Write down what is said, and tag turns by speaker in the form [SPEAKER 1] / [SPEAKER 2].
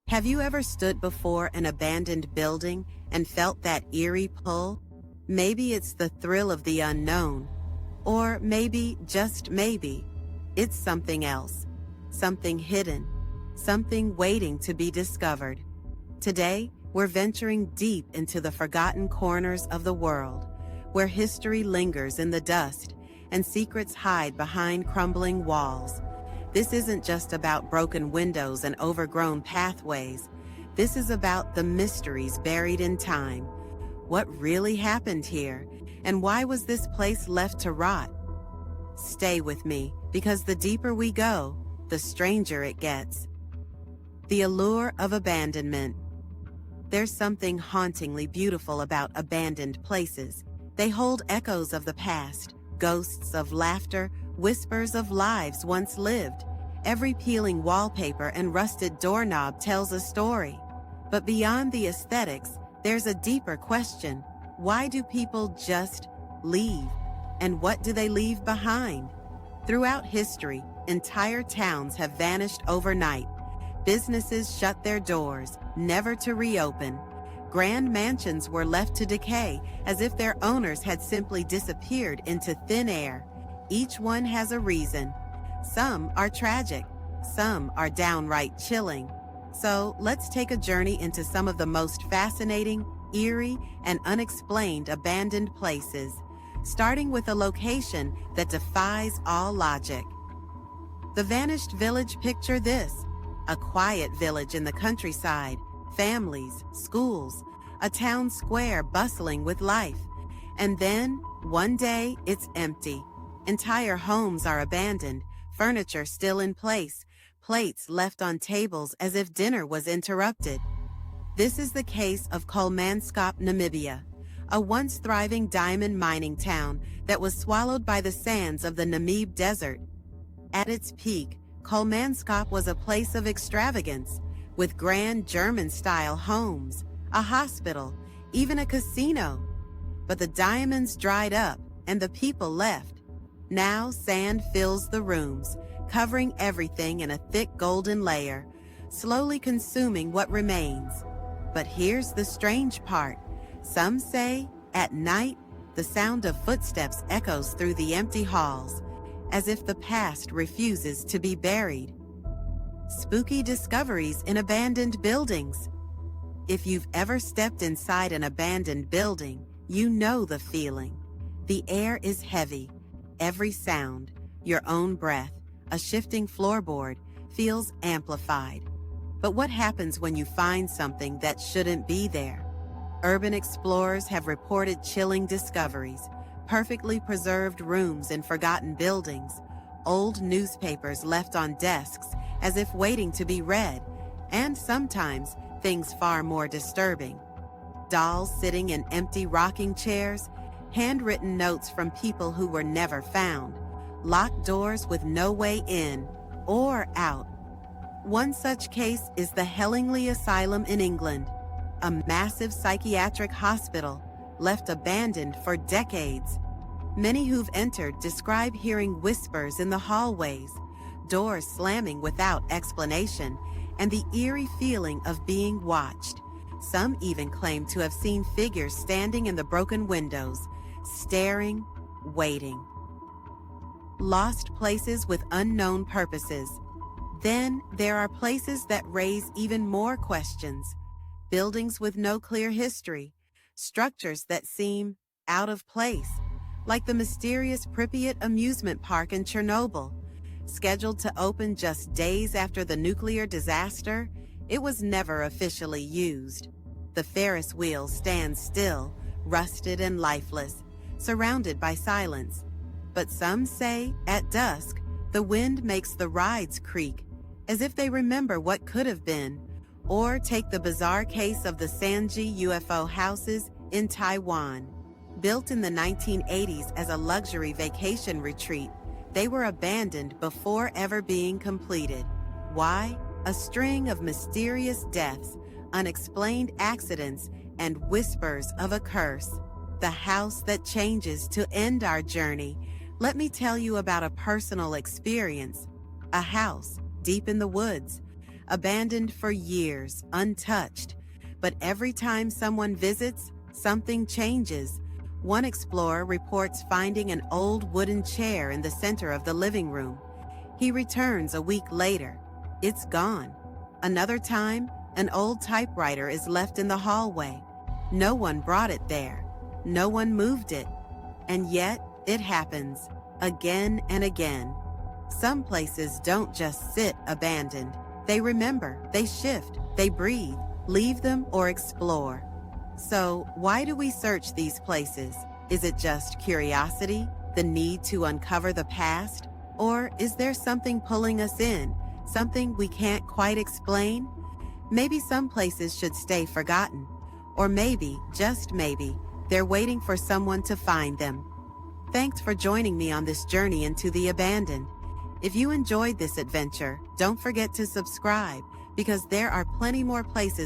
[SPEAKER 1] Have you ever stood before an abandoned building and felt that eerie pull? Maybe it's the thrill of the unknown, or maybe, just maybe, it's something else, something hidden, something waiting to be discovered. Today, we're venturing deep into the forgotten corners of the world, where history lingers in the dust and secrets hide behind crumbling walls. This isn't just about broken windows and overgrown pathways. This is about the mysteries buried in time. What really happened here, and why was this place left to rot? Stay with me, because the deeper we go, the stranger it gets. The allure of abandonment. There's something hauntingly beautiful about abandoned places. They hold echoes of the past, ghosts of laughter, whispers of lives once lived. Every peeling wallpaper and rusted doorknob tells a story. But beyond the aesthetics, there's a deeper question. Why do people just leave? And what do they leave behind? Throughout history, entire towns have vanished overnight. Businesses shut their doors, never to reopen. Grand mansions were left to decay as if their owners had simply disappeared into thin air. Each one has a reason. Some are tragic, some are downright chilling. So let's take a journey into some of the most fascinating, eerie, and unexplained abandoned places, starting with a location that defies all logic. The vanished village. Picture this: a quiet village in the countryside, families, schools, a town square bustling with life. And then, one day, it's empty. Entire homes are abandoned, furniture still in place, plates left on tables as if dinner was interrupted. This is the case of Kolmanskop, Namibia, a once thriving diamond mining town that was swallowed by the sands of the Namib Desert. At its peak, Kolmanskop was a place of extravagance, with grand German-style homes, a hospital, even a casino. But the diamonds dried up and the people left. Now sand fills the rooms, covering everything in a thick golden layer, slowly consuming what remains. But here's the strange part. Some say, at night, the sound of footsteps echoes through the empty halls, as if the past refuses to be buried. Spooky discoveries in abandoned buildings. If you've ever stepped inside an abandoned building, you know the feeling. The air is heavy. Every sound, your own breath, a shifting floorboard, feels amplified. But what happens when you find something that shouldn't be there? Urban explorers have reported chilling discoveries: perfectly preserved rooms in forgotten buildings, old newspapers left on desks as if waiting to be read, and sometimes things far more disturbing: dolls sitting in empty rocking chairs, handwritten notes from people who were never found, locked doors with no way in or out. One such case is the Hellingley Asylum in England, a massive psychiatric hospital left abandoned for decades. Many who've entered describe hearing whispers in the hallways, doors slamming without explanation, and the eerie feeling of being watched. Some even claim to have seen figures standing in the broken windows, staring, waiting. Lost places with unknown purposes. Then there are places that raise even more questions. Buildings with no clear history, structures that seem out of place, like the mysterious Pripyat amusement park in Chernobyl. Scheduled to open just days after the nuclear disaster, it was never officially used. The Ferris wheel stands still, rusted and lifeless, surrounded by silence. But some say, at dusk, the wind makes the rides creak, as if they remember what could have been. Or take the bizarre case of the Sanji UFO houses in Taiwan. Built in the 1980s as a luxury vacation retreat, they were abandoned before ever being completed. Why? A string of mysterious deaths, unexplained accidents, and whispers of a curse. The house that changes. To end our journey, let me tell you about a personal experience. A house deep in the woods. abandoned for years, untouched. But every time someone visits, something changes. One explorer reports finding an old wooden chair in the center of the living room. He returns a week later. It's gone. Another time, an old typewriter is left in the hallway. No one brought it there. No one moved it. And yet, it happens, again and again. Some places don't just sit abandoned. They remember, they shift, they breathe, leave them or explore. So, why do we search these places? Is it just curiosity, the need to uncover the past? Or is there something pulling us in, something we can't quite explain? Maybe some places should stay forgotten. Or maybe, just maybe, they're waiting for someone to find them. Thanks for joining me on this journey into the abandoned. If you enjoyed this adventure, don't forget to subscribe, because there are plenty more places